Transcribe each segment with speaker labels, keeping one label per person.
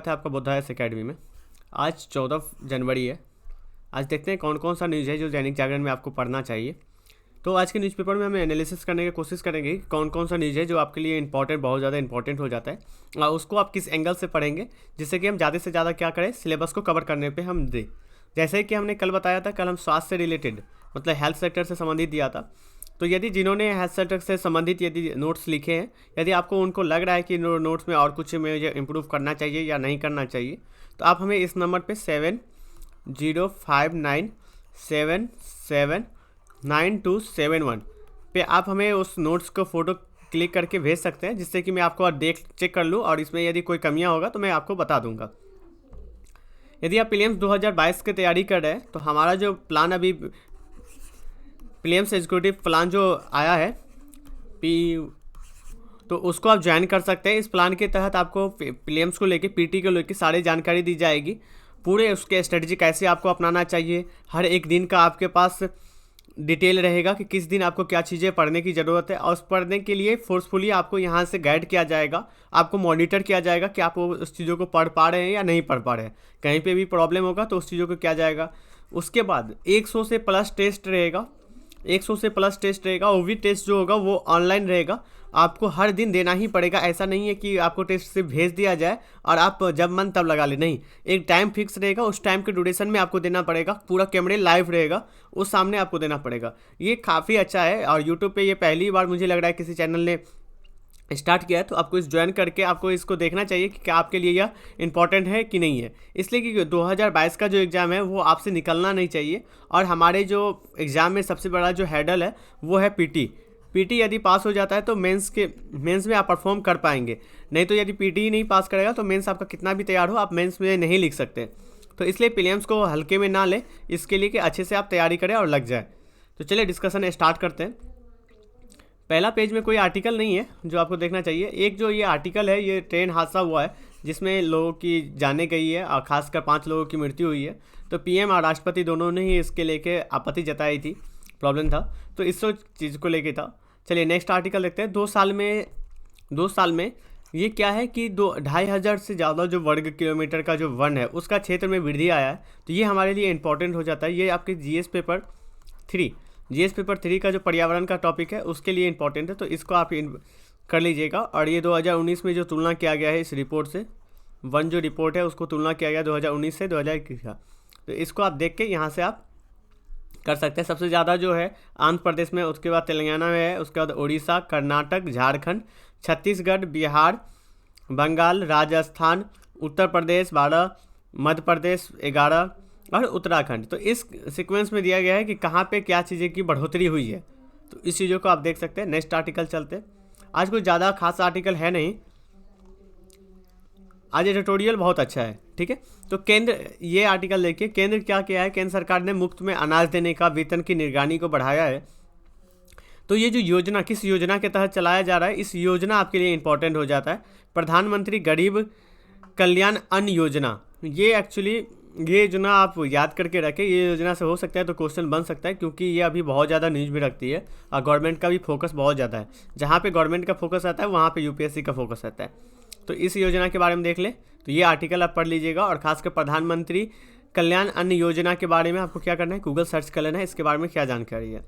Speaker 1: है आपका बुद्धायस एकेडमी में। आज 14 जनवरी है। आज देखते हैं कौन कौन सा न्यूज़ है जो दैनिक जागरण में आपको पढ़ना चाहिए। तो आज के न्यूज़पेपर में हम एनालिसिस करने की कोशिश करेंगे कि कौन कौन सा न्यूज़ है जो आपके लिए इंपॉर्टेंट, बहुत ज़्यादा इंपॉर्टेंट हो जाता है, और उसको आप किस एंगल से पढ़ेंगे जिससे कि हम ज़्यादा से ज़्यादा क्या करें, सिलेबस को कवर करने पर हम दें। जैसे कि हमने कल बताया था, कल हम स्वास्थ्य से रिलेटेड मतलब हेल्थ सेक्टर से संबंधित दिया था। तो यदि जिन्होंने हेल्थ सेक्टर से संबंधित यदि नोट्स लिखे हैं, यदि आपको उनको लग रहा है कि नोट्स में और कुछ मुझे इम्प्रूव करना चाहिए या नहीं करना चाहिए, तो आप हमें इस नंबर पे 7059779271 पे आप हमें उस नोट्स को फ़ोटो क्लिक करके भेज सकते हैं, जिससे कि मैं आपको और चेक कर लूँ और इसमें यदि कोई कमियां होगा तो मैं आपको बता दूंगा। यदि आप प्रीलिम्स 2022 की तैयारी कर रहे हैं तो हमारा जो प्लान अभी प्रीलिम्स एग्जीक्यूटिव प्लान जो आया है तो उसको आप ज्वाइन कर सकते हैं। इस प्लान के तहत आपको प्रीलिम्स को लेके, पीटी को लेके सारी जानकारी दी जाएगी। पूरे उसके स्ट्रेटजी कैसे आपको अपनाना चाहिए, हर एक दिन का आपके पास डिटेल रहेगा कि किस दिन आपको क्या चीज़ें पढ़ने की ज़रूरत है, और उस पढ़ने के लिए फोर्सफुली आपको यहाँ से गाइड किया जाएगा, आपको मॉनिटर किया जाएगा कि आप उस चीज़ों को पढ़ पा रहे हैं या नहीं पढ़ पा रहे हैं। कहीं पे भी प्रॉब्लम होगा तो उस चीज़ों को किया जाएगा। उसके बाद 100 से प्लस टेस्ट रहेगा, 100 से प्लस टेस्ट रहेगा। वो भी टेस्ट जो होगा वो ऑनलाइन रहेगा, आपको हर दिन देना ही पड़ेगा। ऐसा नहीं है कि आपको टेस्ट से भेज दिया जाए और आप जब मन तब लगा ले, नहीं, एक टाइम फिक्स रहेगा, उस टाइम के ड्यूरेशन में आपको देना पड़ेगा। पूरा कैमरे लाइव रहेगा, उस सामने आपको देना पड़ेगा। ये काफ़ी अच्छा है और यूट्यूब पे ये पहली बार मुझे लग रहा है किसी चैनल ने स्टार्ट किया है, तो आपको इस ज्वाइन करके आपको इसको देखना चाहिए कि क्या आपके लिए यह इंपॉर्टेंट है कि नहीं है। इसलिए कि 2022 का जो एग्ज़ाम है वो आपसे निकलना नहीं चाहिए। और हमारे जो एग्ज़ाम में सबसे बड़ा जो हैडल है वो है पीटी यदि पास हो जाता है तो मेंस में आप परफॉर्म कर पाएंगे। नहीं तो यदि पीटी ही नहीं पास करेगा तो मेंस आपका कितना भी तैयार हो, आप मेंस में नहीं लिख सकते। तो इसलिए प्रीलिम्स को हल्के में ना लें, इसके लिए कि अच्छे से आप तैयारी करें और लग जाए। तो चलिए डिस्कशन स्टार्ट करते हैं। पहला पेज में कोई आर्टिकल नहीं है जो आपको देखना चाहिए। एक जो ये आर्टिकल है, ये ट्रेन हादसा हुआ है जिसमें लोगों की जाने गई है और खासकर 5 लोगों की मृत्यु हुई है। तो पीएम और राष्ट्रपति दोनों ने ही इसके लेके आपत्ति जताई थी, प्रॉब्लम था, तो इस चीज़ को लेके था। चलिए नेक्स्ट आर्टिकल देखते हैं। 2 साल में ये क्या है कि 2,500 से ज़्यादा जो वर्ग किलोमीटर का जो वन है उसका क्षेत्र में वृद्धि आया है। तो ये हमारे लिए इंपॉर्टेंट हो जाता है। ये आपके जीएस पेपर 3 का जो पर्यावरण का टॉपिक है उसके लिए इंपॉर्टेंट है, तो इसको आप कर लीजिएगा। और ये 2019 में जो तुलना किया गया है इस रिपोर्ट से, वन जो रिपोर्ट है उसको तुलना किया गया 2019 से 2021 का, तो इसको आप देख के यहाँ से आप कर सकते हैं। सबसे ज़्यादा जो है आंध्र प्रदेश में, उसके बाद तेलंगाना में है, उसके बाद उड़ीसा, कर्नाटक, झारखंड, छत्तीसगढ़, बिहार, बंगाल, राजस्थान, उत्तर प्रदेश 12, मध्य प्रदेश 11 और उत्तराखंड। तो इस सीक्वेंस में दिया गया है कि कहाँ पे क्या चीज़ें की बढ़ोतरी हुई है, तो इस चीज़ों को आप देख सकते हैं। नेक्स्ट आर्टिकल चलते हैं। आज कोई ज़्यादा खास आर्टिकल है नहीं, आज एडिटोरियल बहुत अच्छा है, ठीक है। तो केंद्र, ये आर्टिकल देखिए, केंद्र क्या किया है, केंद्र सरकार ने मुफ्त में अनाज देने का, वेतन की निगरानी को बढ़ाया है। तो ये जो योजना किस योजना के तहत चलाया जा रहा है, इस योजना आपके लिए इंपॉर्टेंट हो जाता है। प्रधानमंत्री गरीब कल्याण अन्न योजना, ये एक्चुअली ये योजना आप याद करके रखें। ये योजना से हो सकता है तो क्वेश्चन बन सकता है, क्योंकि ये अभी बहुत ज़्यादा न्यूज़ में रखती है और गवर्नमेंट का भी फोकस बहुत ज़्यादा है। जहाँ पे गवर्नमेंट का फोकस आता है वहाँ पे यूपीएससी का फोकस आता है। तो इस योजना के बारे में देख लें, तो ये आर्टिकल आप पढ़ लीजिएगा। और खासकर प्रधानमंत्री कल्याण अन्न योजना के बारे में आपको क्या करना है, गूगल सर्च कर लेना है इसके बारे में क्या जानकारी है।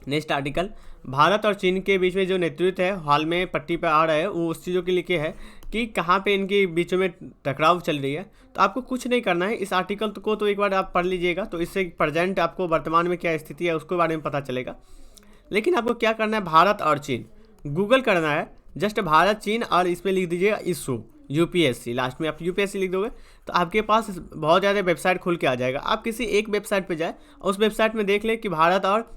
Speaker 1: नेक्स्ट आर्टिकल, भारत और चीन के बीच में जो नेतृत्व है हाल में पट्टी पर आ रहा है, वो उस चीज़ों के लिए है कि कहाँ पे इनके बीचों में टकराव चल रही है। तो आपको कुछ नहीं करना है, इस आर्टिकल को तो एक बार आप पढ़ लीजिएगा, तो इससे प्रेजेंट आपको वर्तमान में क्या स्थिति है उसके बारे में पता चलेगा। लेकिन आपको क्या करना है, भारत और चीन गूगल करना है, जस्ट भारत चीन, और इसमें लिख दीजिएगा इशू यूपीएससी। लास्ट में आप यूपीएससी लिख दोगे तो आपके पास बहुत ज़्यादा वेबसाइट खुल के आ जाएगा। आप किसी एक वेबसाइट पर जाए, उस वेबसाइट में देख लें कि भारत और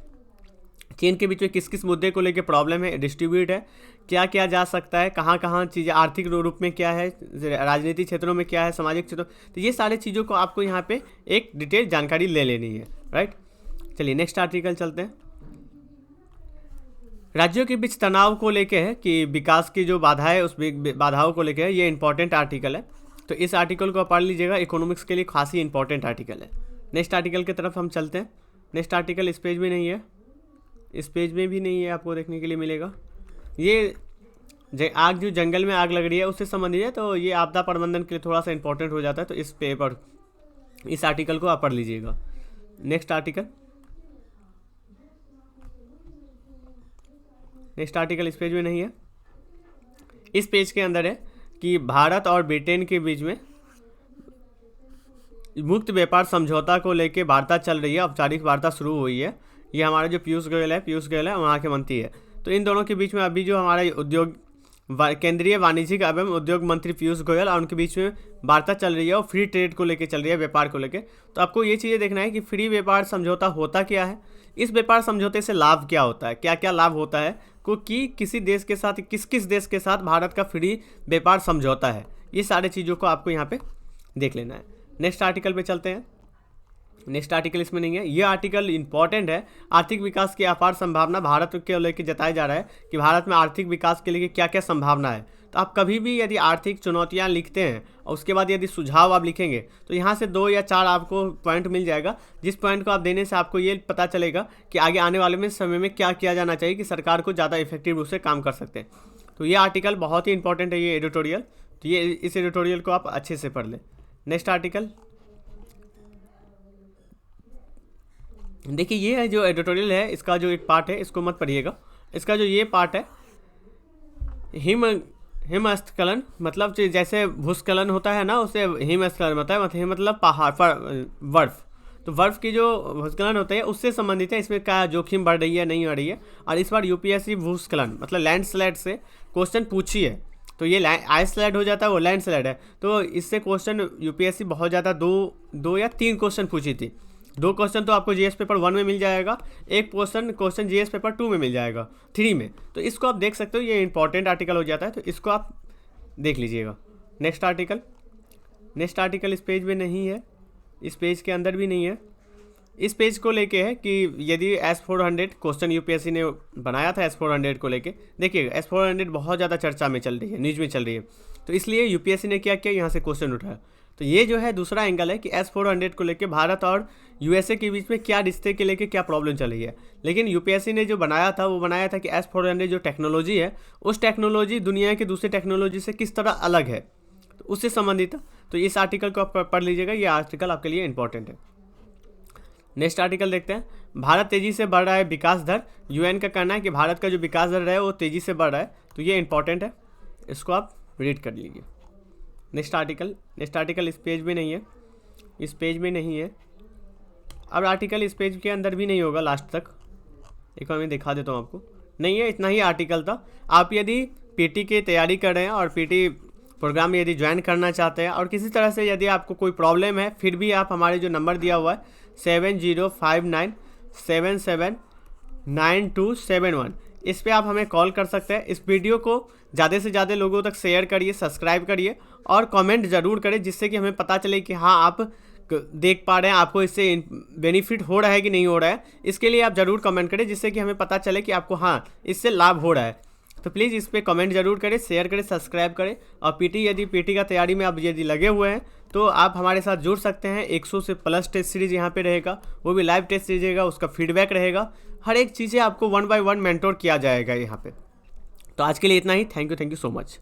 Speaker 1: चीन के बीच में किस किस मुद्दे को लेकर प्रॉब्लम है, डिस्ट्रीब्यूट है, क्या किया जा सकता है, कहाँ कहाँ चीज़ें आर्थिक रूप में क्या है, राजनीतिक क्षेत्रों में क्या है, सामाजिक क्षेत्रों, तो ये सारी चीज़ों को आपको यहाँ पे एक डिटेल जानकारी ले लेनी है, राइट। चलिए नेक्स्ट आर्टिकल चलते हैं। राज्यों के बीच तनाव को लेके है कि विकास की जो बाधा है उस बाधाओं को लेके है, ये इंपॉर्टेंट आर्टिकल है। तो इस आर्टिकल को पढ़ लीजिएगा, इकोनॉमिक्स के लिए खासी इंपॉर्टेंट आर्टिकल है। नेक्स्ट आर्टिकल की तरफ हम चलते हैं। नेक्स्ट आर्टिकल इस पेज में नहीं है, आपको देखने के लिए मिलेगा। ये आग जो जंगल में आग लग रही है उससे संबंधित है, तो ये आपदा प्रबंधन के लिए थोड़ा सा इंपॉर्टेंट हो जाता है। तो इस आर्टिकल को आप पढ़ लीजिएगा। नेक्स्ट आर्टिकल इस पेज में नहीं है, इस पेज के अंदर है कि भारत और ब्रिटेन के बीच में मुक्त व्यापार समझौता को लेकर वार्ता चल रही है, औपचारिक वार्ता शुरू हुई है। ये हमारे जो पीयूष गोयल है वहाँ के मंत्री है। तो इन दोनों के बीच में अभी जो हमारा केंद्रीय वाणिज्यिक एवं उद्योग मंत्री पीयूष गोयल और उनके बीच में वार्ता चल रही है और फ्री ट्रेड को लेकर चल रही है, व्यापार को लेकर। तो आपको ये चीज़ें देखना है कि फ्री व्यापार समझौता होता क्या है, इस व्यापार समझौते से लाभ क्या होता है, क्या क्या लाभ होता है कि किसी देश के साथ, किस किस देश के साथ भारत का फ्री व्यापार समझौता है, ये सारी चीज़ों को आपको यहाँ पे देख लेना है। नेक्स्ट आर्टिकल पे चलते हैं। नेक्स्ट आर्टिकल इसमें नहीं है, ये आर्टिकल इंपॉर्टेंट है। आर्थिक विकास की अपार संभावना भारत के लेकर जताया जा रहा है कि भारत में आर्थिक विकास के लिए क्या क्या संभावना है। तो आप कभी भी यदि आर्थिक चुनौतियां लिखते हैं और उसके बाद यदि सुझाव आप लिखेंगे तो यहाँ से 2 या 4 आपको पॉइंट मिल जाएगा, जिस पॉइंट को आप देने से आपको ये पता चलेगा कि आगे आने वाले में समय में क्या किया जाना चाहिए कि सरकार को ज़्यादा इफेक्टिव रूप से काम कर सकते हैं। तो ये आर्टिकल बहुत ही इंपॉर्टेंट है, ये एडिटोरियल। तो ये इस एडिटोरियल को आप अच्छे से पढ़ लें। नेक्स्ट आर्टिकल देखिए, ये है जो एडिटोरियल है, इसका जो एक पार्ट है इसको मत पढ़िएगा। इसका जो ये पार्ट है, हिमस्खलन मतलब जैसे भूस्खलन होता है ना, उसे हिमस्खलन होता है, मतलब पहाड़ पर बर्फ। तो बर्फ की जो भूस्खलन होता है उससे संबंधित है, इसमें क्या जोखिम बढ़ रही है नहीं बढ़ रही है। और इस बार यूपीएससी भूस्खलन मतलब लैंडस्लाइड से क्वेश्चन पूछी है। तो ये आइस स्लाइड हो जाता है, वो लैंडस्लाइड है। तो इससे क्वेश्चन यूपीएससी बहुत ज़्यादा 2 या 3 क्वेश्चन पूछी थी। 2 क्वेश्चन तो आपको जीएस पेपर 1 में मिल जाएगा, एक क्वेश्चन जीएस पेपर 2 में मिल जाएगा, 3 में। तो इसको आप देख सकते हो, ये इंपॉर्टेंट आर्टिकल हो जाता है, तो इसको आप देख लीजिएगा। नेक्स्ट आर्टिकल इस पेज में नहीं है, इस पेज के अंदर भी नहीं है। इस पेज को लेके है कि यदि S400 क्वेश्चन यूपीएससी ने बनाया था S400 को लेके, देखिएगा S400 बहुत ज़्यादा चर्चा में चल रही है, न्यूज़ में चल रही है। तो इसलिए यूपीएससी ने क्या किया, यहाँ से क्वेश्चन उठाया। तो ये जो है दूसरा एंगल है कि S400 को लेके भारत और यूएसए के बीच में क्या रिश्ते के लेके क्या प्रॉब्लम चल रही है। लेकिन यूपीएससी ने जो बनाया था वो बनाया था कि S400 जो टेक्नोलॉजी है, उस टेक्नोलॉजी दुनिया की दूसरी टेक्नोलॉजी से किस तरह अलग है, तो उससे संबंधित था। तो इस आर्टिकल को आप पढ़ लीजिएगा, ये आर्टिकल आपके लिए इंपॉर्टेंट है। नेक्स्ट आर्टिकल देखते हैं। भारत तेज़ी से बढ़ रहा है विकास दर, यूएन का कहना है कि भारत का जो विकास दर है वो तेज़ी से बढ़ रहा है। तो ये इंपॉर्टेंट है, इसको आप रीड कर लीजिए। नेक्स्ट आर्टिकल इस पेज में नहीं है, इस पेज में नहीं है। अब आर्टिकल इस पेज के अंदर भी नहीं होगा लास्ट तक, एक बार मैं दिखा देता हूँ आपको। नहीं है, इतना ही आर्टिकल था। आप यदि पीटी की तैयारी कर रहे हैं और पीटी प्रोग्राम में यदि ज्वाइन करना चाहते हैं और किसी तरह से यदि आपको कोई प्रॉब्लम है, फिर भी आप हमारे जो नंबर दिया हुआ है 7059779271, इस पे आप हमें कॉल कर सकते हैं। इस वीडियो को ज़्यादा से ज़्यादा लोगों तक शेयर करिए, सब्सक्राइब करिए और कमेंट ज़रूर करें, जिससे कि हमें पता चले कि हाँ आप देख पा रहे हैं, आपको इससे बेनिफिट हो रहा है कि नहीं हो रहा है। इसके लिए आप ज़रूर कमेंट करें, जिससे कि हमें पता चले कि आपको हाँ इससे लाभ हो रहा है। तो प्लीज़ इस पर कमेंट जरूर करें, शेयर करें, सब्सक्राइब करें। और यदि पीटी का तैयारी में आप यदि लगे हुए हैं तो आप हमारे साथ जुड़ सकते हैं। 100 से प्लस टेस्ट सीरीज़ यहाँ पे रहेगा, वो भी लाइव टेस्ट सीरीज रहेगा, उसका फीडबैक रहेगा, हर एक चीज़ें आपको 1 by 1 मेंटोर किया जाएगा यहाँ पे। तो आज के लिए इतना ही। Thank you so much.